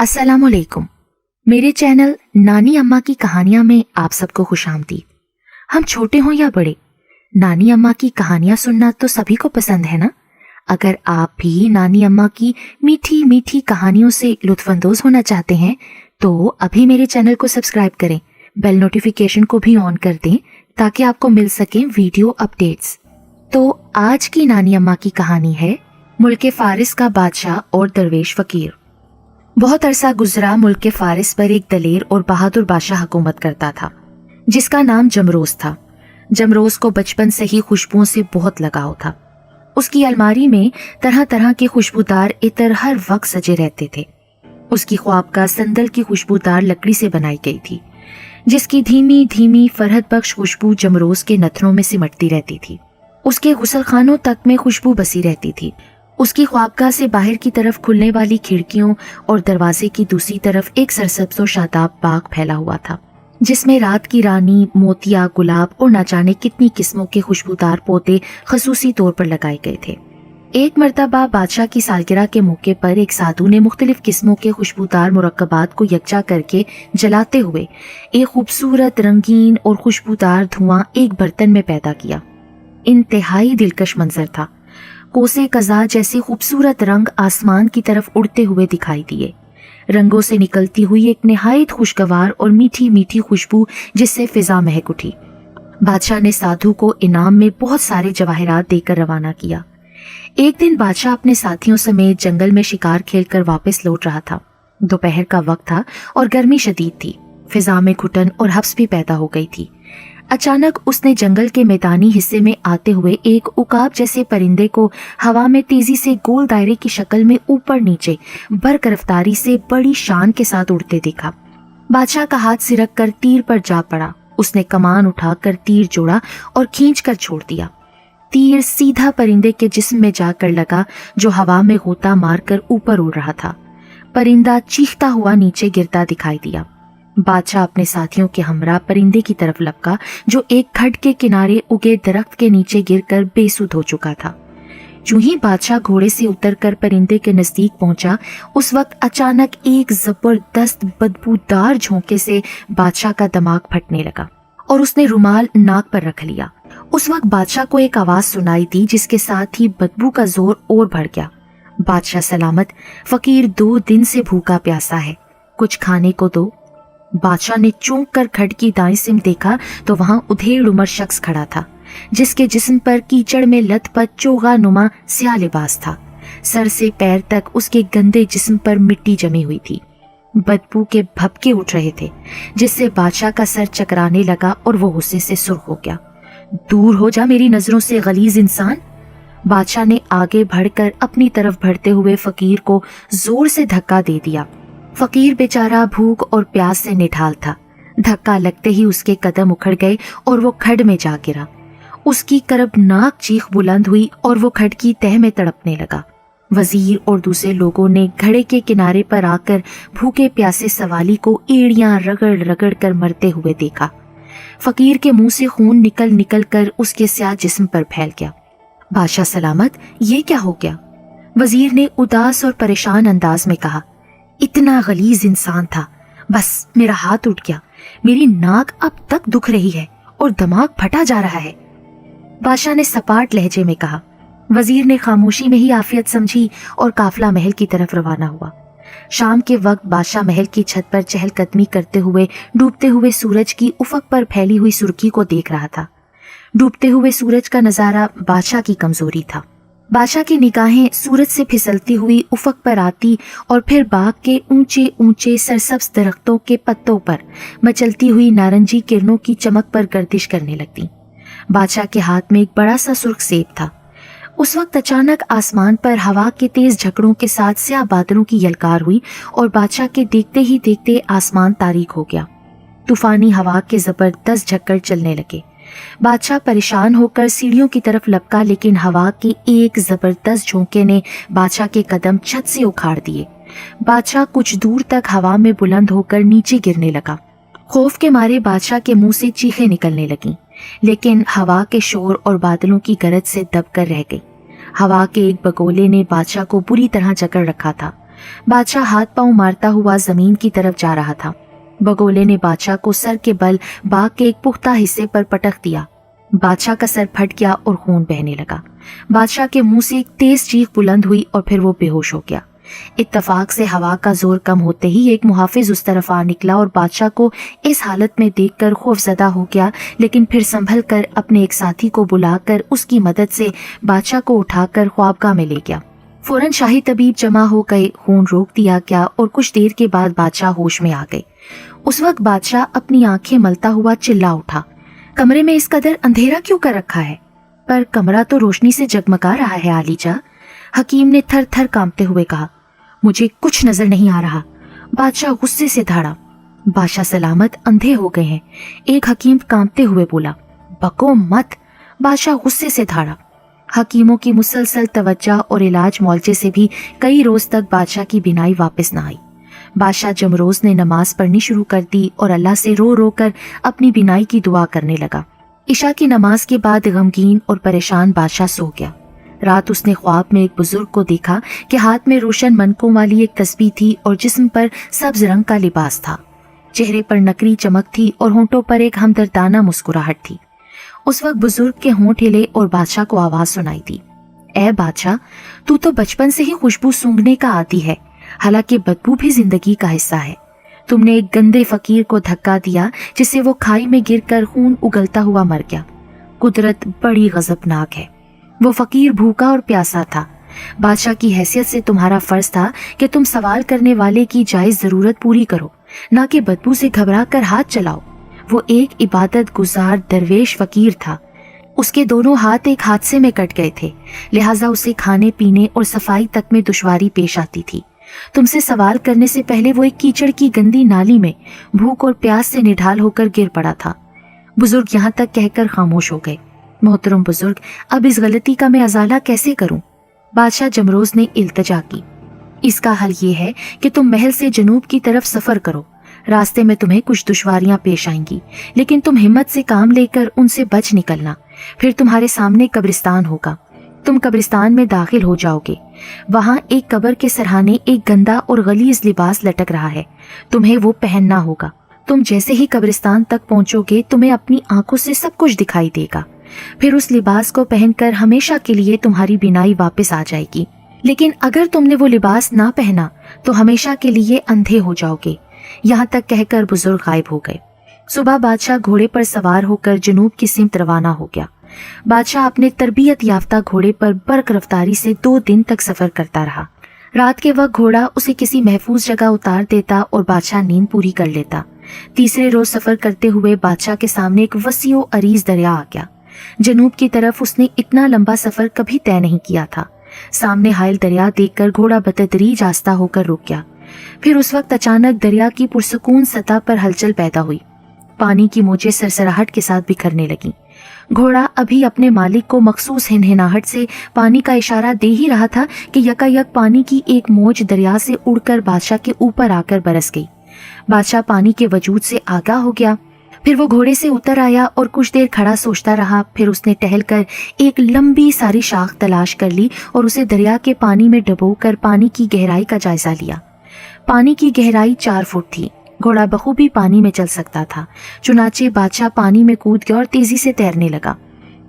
अस्सलामुअलैकुम। मेरे चैनल नानी अम्मा की कहानियां में आप सबको खुशामदीद। हम छोटे हों या बड़े, नानी अम्मा की कहानियां सुनना तो सभी को पसंद है ना। अगर आप भी नानी अम्मा की मीठी मीठी कहानियों से लुत्फानंदोज होना चाहते हैं तो अभी मेरे चैनल को सब्सक्राइब करें, बेल नोटिफिकेशन को भी ऑन कर दें ताकि आपको मिल सके वीडियो अपडेट्स। तो आज की नानी अम्मा की कहानी है मुल्क फारिस का बादशाह और दरवेश फकीर। बहुत अरसा गुजरा मुल्क फारिस पर एक दलेर और बहादुर बादशाह हुकूमत करता था जिसका नाम जमरोज था। जमरोज को बचपन से ही खुशबुओं से बहुत लगाव था। उसकी अलमारी में तरह तरह के खुशबूदार इत्र हर वक्त सजे रहते थे। उसकी ख्वाबगाह संदल की खुशबूदार लकड़ी से बनाई गई थी जिसकी धीमी धीमी फरहत बख्श खुशबू जमरोज के नथनों में सिमटती रहती थी। उसके गुसलखानों तक में खुशबू बसी रहती थी। उसकी ख्वाबगाह से बाहर की तरफ खुलने वाली खिड़कियों और दरवाजे की दूसरी तरफ एक सरसब्ज और शादाब बाग फैला हुआ था जिसमें रात की रानी, मोतिया, गुलाब और न जाने कितनी किस्मों के खुशबूदार पौधे खसूसी तौर पर लगाए गए थे। एक मर्तबा बादशाह की सालगिरह के मौके पर एक साधु ने मुख्तलिफ किस्मों के खुशबूदार मुरक्कबात को यकजा करके जलाते हुए एक खूबसूरत, रंगीन और खुशबूदार धुआं एक बर्तन में पैदा किया। इंतहाई दिलकश मंजर था। कोसे कज़ा जैसे खूबसूरत रंग आसमान की तरफ उड़ते हुए दिखाई दिए। रंगों से निकलती हुई एक निहायत खुशगवार और मीठी मीठी खुशबू जिससे फिजा महक उठी। बादशाह ने साधु को इनाम में बहुत सारे जवाहरात देकर रवाना किया। एक दिन बादशाह अपने साथियों समेत जंगल में शिकार खेलकर वापस लौट रहा था। दोपहर का वक्त था और गर्मी शदीद थी। फिजा में घुटन और हब्स भी पैदा हो गई थी। अचानक उसने जंगल के मैदानी हिस्से में आते हुए एक उकाब जैसे परिंदे को हवा में तेजी से गोल दायरे की शक्ल में ऊपर नीचे बर्क रफ्तारी से बड़ी शान के साथ उड़ते देखा। बादशाह का हाथ सिरक कर तीर पर जा पड़ा। उसने कमान उठाकर तीर जोड़ा और खींचकर छोड़ दिया। तीर सीधा परिंदे के जिस्म में जाकर लगा जो हवा में गोता मारकर ऊपर उड़ रहा था। परिंदा चीखता हुआ नीचे गिरता दिखाई दिया। बादशाह अपने साथियों के हमरा परिंदे की तरफ लपका जो एक खड्ड के किनारे उगे दरख्त के नीचे गिरकर बेसुध हो चुका था। जो ही बादशाह घोड़े से उतरकर परिंदे के नजदीक पहुंचा, उस वक्त अचानक एक जबरदस्त बदबूदार झोंके से बादशाह का दिमाग फटने लगा और उसने रुमाल नाक पर रख लिया। उस वक्त बादशाह को एक आवाज सुनाई दी जिसके साथ ही बदबू का जोर और बढ़ गया। बादशाह सलामत, फकीर 2 दिन से भूखा प्यासा है, कुछ खाने को दो। बादशाह ने चौंक कर खड्ड की दाईं सिम देखा तो वहां उधेड़ उमर शख्स खड़ा था जिसके जिस्म पर कीचड़ में लथपथ चोगा नुमा स्याह लिबास था। सर से पैर तक उसके गंदे जिस्म पर मिट्टी जमी हुई थी। बदबू के भपके उठ रहे थे जिससे बादशाह का सर चकराने लगा और वो गुस्से से सुर्ख हो गया। दूर हो जा मेरी नजरों से गलीज इंसान। बादशाह ने आगे बढ़कर अपनी तरफ बढ़ते हुए फकीर को जोर से धक्का दे दिया। फकीर बेचारा भूख और प्यास से निढाल था। धक्का लगते ही उसके कदम उखड़ गए और वो खड्ड में जा गिरा। उसकी करबनाक चीख बुलंद हुई और वो खड्ड की तह में तड़पने लगा। वजीर और दूसरे लोगों ने घड़े के किनारे पर आकर भूखे प्यासे सवाली को एड़ियां रगड़ रगड़ कर मरते हुए देखा। फकीर के मुंह से खून निकल निकल कर उसके स्याह जिस्म पर फैल गया। बादशाह सलामत, ये क्या हो गया? वजीर ने उदास और परेशान अंदाज में कहा। इतना गलीज इंसान था, बस मेरा हाथ उठ गया। मेरी नाक अब तक दुख रही है और दिमाग फटा जा रहा है। बादशाह ने सपाट लहजे में कहा। वजीर ने खामोशी में ही आफियत समझी और काफिला महल की तरफ रवाना हुआ। शाम के वक्त बादशाह महल की छत पर चहलकदमी करते हुए डूबते हुए सूरज की उफक पर फैली हुई सुर्खी को देख रहा था। डूबते हुए सूरज का नजारा बादशाह की कमजोरी था। बादशाह की निगाहें सूरज से फिसलती हुई उफक पर आती और फिर बाग के ऊंचे ऊंचे सरसब्ज दरख्तों के पत्तों पर मचलती हुई नारंगी किरणों की चमक पर गर्दिश करने लगती। बादशाह के हाथ में एक बड़ा सा सुर्ख सेब था। उस वक्त अचानक आसमान पर हवा के तेज झकड़ों के साथ स्याह बादलों की यलकार हुई और बादशाह के देखते ही देखते आसमान तारीक हो गया। तूफानी हवा के जबरदस्त झक्कड़ चलने लगे। बादशाह परेशान होकर सीढ़ियों की तरफ लपका, लेकिन हवा के एक जबरदस्त झोंके ने बादशाह के कदम छत से उखाड़ दिए। बादशाह कुछ दूर तक हवा में बुलंद होकर नीचे गिरने लगा। खौफ के मारे बादशाह के मुंह से चीखें निकलने लगीं, लेकिन हवा के शोर और बादलों की गरज से दबकर रह गई। हवा के एक बगोले ने बादशाह को बुरी तरह जकड़ रखा था। बादशाह हाथ पांव मारता हुआ जमीन की तरफ जा रहा था। बगोले ने बादशाह को सर के बल बाग के एक पुख्ता हिस्से पर पटक दिया। बादशाह का सर फट गया और खून बहने लगा। बादशाह के मुंह से एक तेज चीख बुलंद हुई और फिर वो बेहोश हो गया। इत्तफाक से हवा का जोर कम होते ही एक मुहाफिज उस तरफ आ निकला और बादशाह को इस हालत में देखकर खौफजदा हो गया, लेकिन फिर संभल कर अपने एक साथी को बुलाकर उसकी मदद से बादशाह को उठाकर ख्वाबगाह में ले गया। फौरन शाही तबीब जमा हो गए, खून रोक दिया गया और कुछ देर के बाद बादशाह होश में आ गए। उस वक्त बादशाह अपनी आंखें मलता हुआ चिल्ला उठा, कमरे में इस कदर अंधेरा क्यों कर रखा है? पर कमरा तो रोशनी से जगमगा रहा है आलीजा। हकीम ने थर थर कांपते हुए कहा, मुझे कुछ नजर नहीं आ रहा। बादशाह गुस्से से धाड़ा, बादशाह सलामत अंधे हो गए हैं। एक हकीम कांपते हुए बोला, बको मत। बादशाह गुस्से से धाड़ा। हकीमों की मुसलसल तवज्जो और इलाज मुआवजे से भी कई रोज तक बादशाह की बीनाई वापस न आई। बादशाह जमरोज ने नमाज पढ़नी शुरू कर दी और अल्लाह से रो रो कर अपनी बीनाई की दुआ करने लगा। इशा की नमाज के बाद गमगीन और परेशान बादशाह सो गया। रात उसने ख्वाब में एक बुजुर्ग को देखा कि हाथ में रोशन मनकों वाली एक तस्बीह थी और जिस्म पर सब्ज रंग का लिबास था। चेहरे पर नकली चमक थी और होंठों पर एक हमदर्दाना मुस्कुराहट थी। उस वक्त बुजुर्ग के होंठ हिले और बादशाह को आवाज सुनाई दी, ए बादशाह, तू तो बचपन से ही खुशबू सूंघने का आदी है, हालांकि बदबू भी जिंदगी का हिस्सा है। तुमने एक गंदे फकीर को धक्का दिया जिससे वो खाई में गिरकर खून उगलता हुआ मर गया। कुदरत बड़ी गजबनाक है। वो फकीर भूखा और प्यासा था। बादशाह की हैसियत से तुम्हारा फर्ज था कि तुम सवाल करने वाले की जायज जरूरत पूरी करो, ना कि बदबू से घबरा कर हाथ चलाओ। वो एक इबादत गुजार दरवेश फकीर था। उसके दोनों हाथ एक हादसे में कट गए थे, लिहाजा उसे खाने पीने और सफाई तक में दुश्वारी पेश आती थी। तुमसे सवाल करने से पहले वो एक कीचड़ की गंदी नाली में भूख और प्यास से निढाल होकर गिर पड़ा था। बुजुर्ग यहाँ तक कहकर खामोश हो गए। मोहतरम बुजुर्ग, अब इस गलती का मैं अजाला कैसे करूं? बादशाह जमरोज ने इल्तजा की, इसका हल ये है कि तुम महल से जनूब की तरफ सफर करो। रास्ते में तुम्हें कुछ दुश्वारियां पेश आएंगी, लेकिन तुम हिम्मत से काम लेकर उनसे बच निकलना। फिर तुम्हारे सामने कब्रिस्तान होगा। तुम कब्रिस्तान में दाखिल हो जाओगे। वहां एक कब्र के सरहाने एक गंदा और गलीज लिबास लटक रहा है। तुम्हें वो पहनना होगा। तुम जैसे ही कब्रिस्तान तक पहुंचोगे तुम्हें अपनी आंखों से सब कुछ दिखाई देगा। फिर उस लिबास को पहनकर हमेशा के लिए तुम्हारी बीनाई वापस आ जाएगी। लेकिन अगर तुमने वो लिबास ना पहना तो हमेशा के लिए अंधे हो जाओगे। यहाँ तक कहकर बुजुर्ग गायब हो गए। सुबह बादशाह घोड़े पर सवार होकर जनूब की सिमत रवाना हो गया। बादशाह अपने तरबियत याफ्ता घोड़े पर बर्क रफ्तारी से 2 दिन तक सफर करता रहा। रात के वक्त घोड़ा उसे किसी महफूज जगह उतार देता और बादशाह नींद पूरी कर लेता। तीसरे रोज सफर करते हुए बादशाह के सामने एक वसीओ अरीज दरिया आ गया। जनूब की तरफ उसने इतना लंबा सफर कभी तय नहीं किया था। सामने हायल दरिया देखकर घोड़ा बतदरीज आस्ता होकर रुक गया। फिर उस वक्त अचानक दरिया की पुरसकून सतह पर हलचल पैदा हुई। पानी की मोजें सरसराहट के साथ बिखरने लगी। घोड़ा अभी अपने मालिक को मखसूस हिनहिनाहट से पानी का इशारा दे ही रहा था कि यकायक पानी की एक मौज दरिया से उड़कर बादशाह के ऊपर आकर बरस गई। बादशाह पानी के वजूद से आगाह हो गया। फिर वो घोड़े से उतर आया और कुछ देर खड़ा सोचता रहा। फिर उसने टहलकर एक लंबी सारी शाख तलाश कर ली और उसे दरिया के पानी में डुबोकर पानी की गहराई का जायजा लिया। पानी की गहराई 4 फुट थी। घोड़ा बखूबी पानी में चल सकता था। चुनाचे बादशाह पानी में कूद गया और तेजी से तैरने लगा।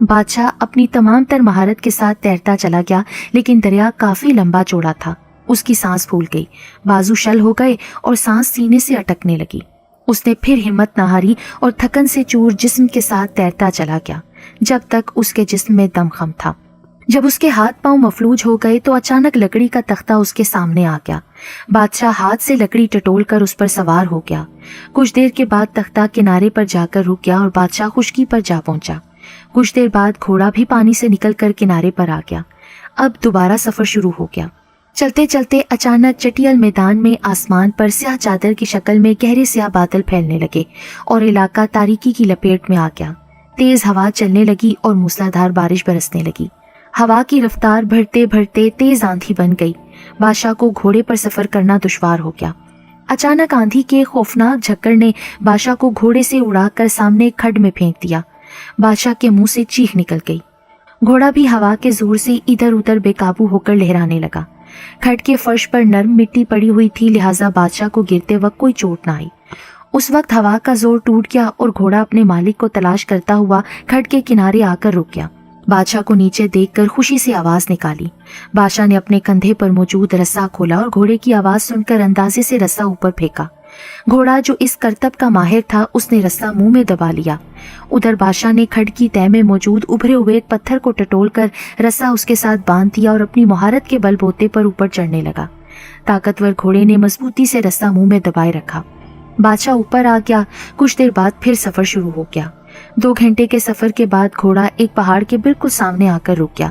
बादशाह अपनी तमाम तर महारत के साथ तैरता चला गया, लेकिन दरिया काफी लंबा चौड़ा था। उसकी सांस फूल गई, बाजू शल हो गए और सांस सीने से अटकने लगी। उसने फिर हिम्मत न हारी और थकन से चूर जिस्म के साथ तैरता चला गया जब तक उसके जिस्म में दमखम था। जब उसके हाथ पांव मफलूज हो गए तो अचानक लकड़ी का तख्ता उसके सामने आ गया। बादशाह हाथ से लकड़ी टटोल कर उस पर सवार हो गया। कुछ देर के बाद तख्ता किनारे पर जाकर रुक गया और बादशाह खुश्की पर जा पहुंचा। कुछ देर बाद घोड़ा भी पानी से निकलकर किनारे पर आ गया। अब दोबारा सफर शुरू हो गया। चलते चलते अचानक चटियल मैदान में आसमान पर स्याह चादर की शक्ल में गहरे स्याह बादल फैलने लगे और इलाका तारीकी की लपेट में आ गया। तेज हवा चलने लगी और मूसलाधार बारिश बरसने लगी। हवा की रफ्तार बढ़ते बढ़ते तेज आंधी बन गई। बादशाह को घोड़े पर सफर करना दुश्वार हो गया। अचानक आंधी के खौफनाक झक्कड़ ने बादशाह को घोड़े से उड़ाकर सामने एक खड्ड में फेंक दिया। बादशाह के मुंह से चीख निकल गई। घोड़ा भी हवा के जोर से इधर उधर बेकाबू होकर लहराने लगा। खट के फर्श पर नरम मिट्टी पड़ी हुई थी, लिहाजा बादशाह को गिरते वक्त कोई चोट ना आई। उस वक्त हवा का जोर टूट गया और घोड़ा अपने मालिक को तलाश करता हुआ खट के किनारे आकर रुक गया। बादशाह को नीचे देखकर खुशी से आवाज निकाली। बादशाह ने अपने कंधे पर मौजूद रस्सा खोला और घोड़े की आवाज सुनकर अंदाजे से रस्सा ऊपर फेंका। घोड़ा जो इस करतब का माहिर था, उसने रस्सा मुंह में दबा लिया। उधर बादशाह ने खड की तह में मौजूद उभरे हुए एक पत्थर को टटोलकर रस्सा उसके साथ बांध दिया और अपनी महारत के बलबूते पर ऊपर चढ़ने लगा। ताकतवर घोड़े ने मजबूती से रस्सा मुंह में दबाए रखा। बादशाह ऊपर आ गया। कुछ देर बाद फिर सफर शुरू हो गया। 2 घंटे के सफर के बाद घोड़ा एक पहाड़ के बिल्कुल सामने आकर रुक गया,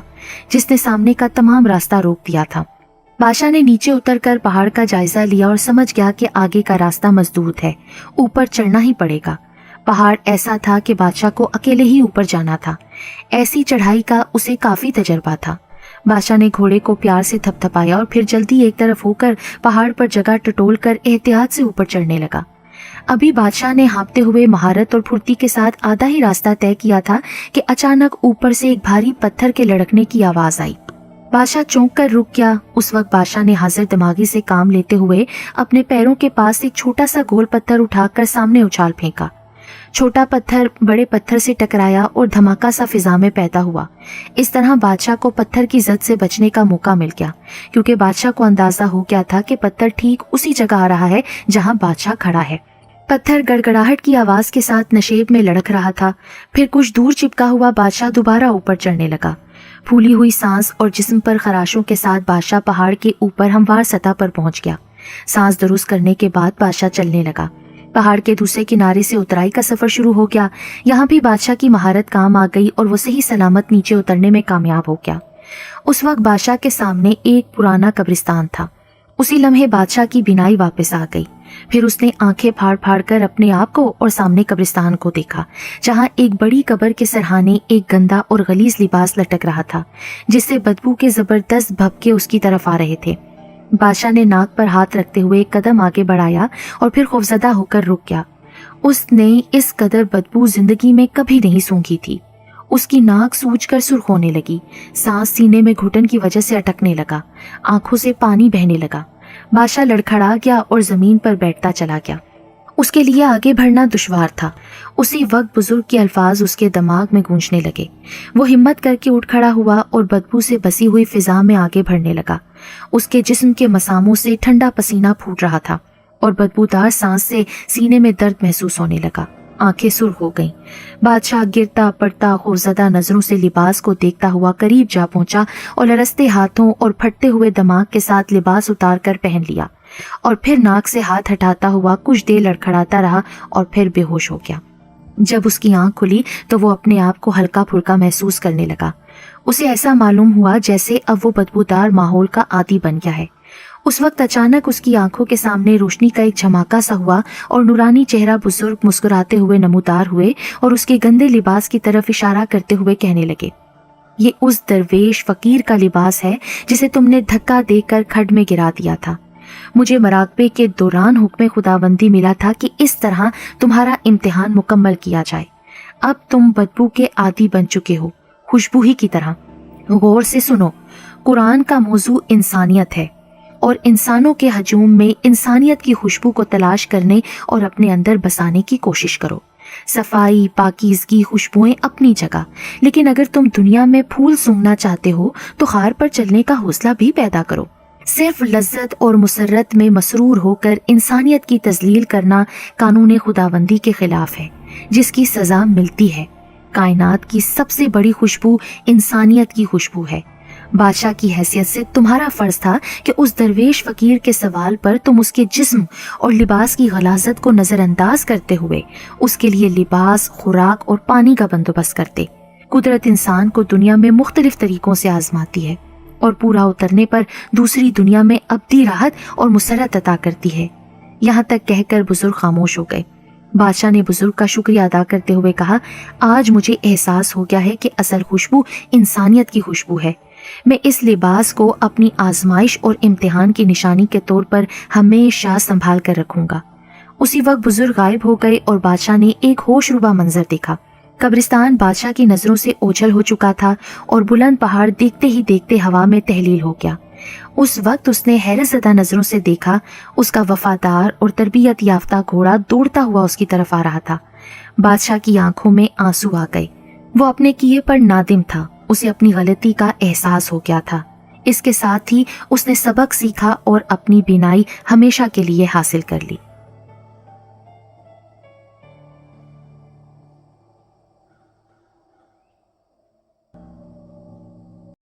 जिसने सामने का तमाम रास्ता रोक दिया था। बादशाह ने नीचे उतरकर पहाड़ का जायजा लिया और समझ गया कि आगे का रास्ता मजबूत है, ऊपर चढ़ना ही पड़ेगा। पहाड़ ऐसा था कि बादशाह को अकेले ही ऊपर जाना था। ऐसी चढ़ाई का उसे काफी तजर्बा था। बादशाह ने घोड़े को प्यार से थपथपाया और फिर जल्दी एक तरफ होकर पहाड़ पर जगह टटोलकर एहतियात से ऊपर चढ़ने लगा। अभी बादशाह ने हाँफते हुए महारत और फुर्ती के साथ आधा ही रास्ता तय किया था कि अचानक ऊपर से एक भारी पत्थर के लड़कने की आवाज आई। बादशाह चौंक कर रुक गया। उस वक्त बादशाह ने हाजिर दिमागी से काम लेते हुए अपने पैरों के पास एक छोटा सा गोल पत्थर उठाकर सामने उछाल फेंका। छोटा पत्थर बड़े पत्थर से टकराया और धमाका सा फिजा में पैदा हुआ। इस तरह बादशाह को पत्थर की जद से बचने का मौका मिल गया, क्योंकि बादशाह को अंदाजा हो गया था कि पत्थर ठीक उसी जगह आ रहा है जहां बादशाह खड़ा है। पत्थर गड़गड़ाहट की आवाज के साथ नशेब में लड़क रहा था। फिर कुछ दूर चिपका हुआ बादशाह दोबारा ऊपर चढ़ने लगा। फूली हुई सांस और जिस्म पर खराशों के साथ बादशाह पहाड़ के ऊपर हमवार सतह पर पहुंच गया। सांस दुरुस्त करने के बाद बादशाह चलने लगा। पहाड़ के दूसरे किनारे से उतराई का सफर शुरू हो गया। यहाँ भी बादशाह की महारत काम आ गई और वो सही सलामत नीचे उतरने में कामयाब हो गया। उस वक्त बादशाह के सामने एक पुराना कब्रिस्तान था। उसी लम्हे बादशाह की बिनाई वापस आ गई। फिर उसने आंखें फाड़ फाड़ कर अपने आप को और सामने कब्रिस्तान को देखा, जहां एक बड़ी कब्र के सरहाने एक गंदा और गलीज लिबास लटक रहा था, जिससे बदबू के जबरदस्त भभके उसकी तरफ आ रहे थे। बादशाह ने नाक पर हाथ रखते हुए एक कदम आगे बढ़ाया और फिर खौफजदा होकर रुक गया। उसने इस कदर बदबू जिंदगी में कभी नहीं सूंघी थी। उसकी नाक सूजकर सुर्ख होने लगी। सांस सीने में घुटन की वजह से अटकने लगा। आंखों से पानी बहने लगा। बादशाह लड़खड़ा गया और जमीन पर बैठता चला गया। उसके लिए आगे बढ़ना दुश्वार था। उसी वक्त बुजुर्ग के अल्फाज उसके दिमाग में गूंजने लगे। वो हिम्मत करके उठ खड़ा हुआ और बदबू से बसी हुई फिजा में आगे बढ़ने लगा। उसके जिस्म के मसामों से ठंडा पसीना फूट रहा था और बदबूदार सांस से सीने में दर्द महसूस होने लगा। आंखें सुर्ख हो गईं। बादशाह गिरता पड़ता खौफजदा नजरों से लिबास को देखता हुआ करीब जा पहुंचा और लरसते हाथों और फटते हुए दिमाग के साथ लिबास उतार कर पहन लिया और फिर नाक से हाथ हटाता हुआ कुछ देर लड़खड़ाता रहा और फिर बेहोश हो गया। जब उसकी आंख खुली तो वो अपने आप को हल्का फुल्का महसूस करने लगा। उसे ऐसा मालूम हुआ जैसे अब वो बदबूदार माहौल का आदी बन गया है। उस वक्त अचानक उसकी आंखों के सामने रोशनी का एक झमाका सा हुआ और नूरानी चेहरा बुजुर्ग मुस्कुराते हुए नमूदार हुए और उसके गंदे लिबास की तरफ इशारा करते हुए कहने लगे, ये उस दरवेश फकीर का लिबास है जिसे तुमने धक्का देकर खड्ड में गिरा दिया था। मुझे मराकबे के दौरान हुक्म खुदाबंदी मिला था कि इस तरह तुम्हारा इम्तिहान मुकम्मल किया जाए। अब तुम बदबू के आदी बन चुके हो, खुशबू ही की तरह। गौर से सुनो, कुरान का मौजू इंसानियत है और इंसानों के हजूम में इंसानियत की खुशबू को तलाश करने और अपने अंदर बसाने की कोशिश करो। सफाई, पाकीज़गी, खुशबुएं अपनी जगह, लेकिन अगर तुम दुनिया में फूल सूंघना चाहते हो तो खार पर चलने का हौसला भी पैदा करो। सिर्फ लज्जत और मुसर्रत में मसरूर होकर इंसानियत की तजलील करना कानून खुदाबंदी के खिलाफ है, जिसकी सजा मिलती है। कायनात की सबसे बड़ी खुशबू इंसानियत की खुशबू है। बादशाह की हैसियत से तुम्हारा फर्ज था कि उस दरवेश फकीर के सवाल पर तुम उसके जिस्म और लिबास की गलाजत को नजरअंदाज करते हुए उसके लिए लिबास, खुराक और पानी का बंदोबस्त करते। कुदरत इंसान को दुनिया में मुख्तलिफ तरीकों से आजमाती है और पूरा उतरने पर दूसरी दुनिया में अब्दी राहत और मुसरत अता करती है। यहाँ तक कहकर बुजुर्ग खामोश हो गए। बादशाह ने बुजुर्ग का शुक्रिया अदा करते हुए कहा, आज मुझे एहसास हो गया है कि असल खुशबू इंसानियत की खुशबू है। मैं इस लिबास को अपनी आजमाइश और इम्तिहान की निशानी के तौर पर हमेशा संभाल कर रखूंगा। उसी वक्त बुजुर्ग गायब हो गए और बादशाह ने एक होशरुबा मंजर देखा। कब्रिस्तान बादशाह की नजरों से ओझल हो चुका था और बुलंद पहाड़ देखते ही देखते हवा में तहलील हो गया। उस वक्त उसने हैरत ज़दा नजरों से देखा उसका वफादार और तरबियत याफ्ता घोड़ा दौड़ता हुआ उसकी तरफ आ रहा था। बादशाह की आंखों में आंसू आ गए। वो अपने किए पर नादिम था, उसे अपनी गलती का एहसास हो गया था। इसके साथ ही उसने सबक सीखा और अपनी बीनाई हमेशा के लिए हासिल कर ली।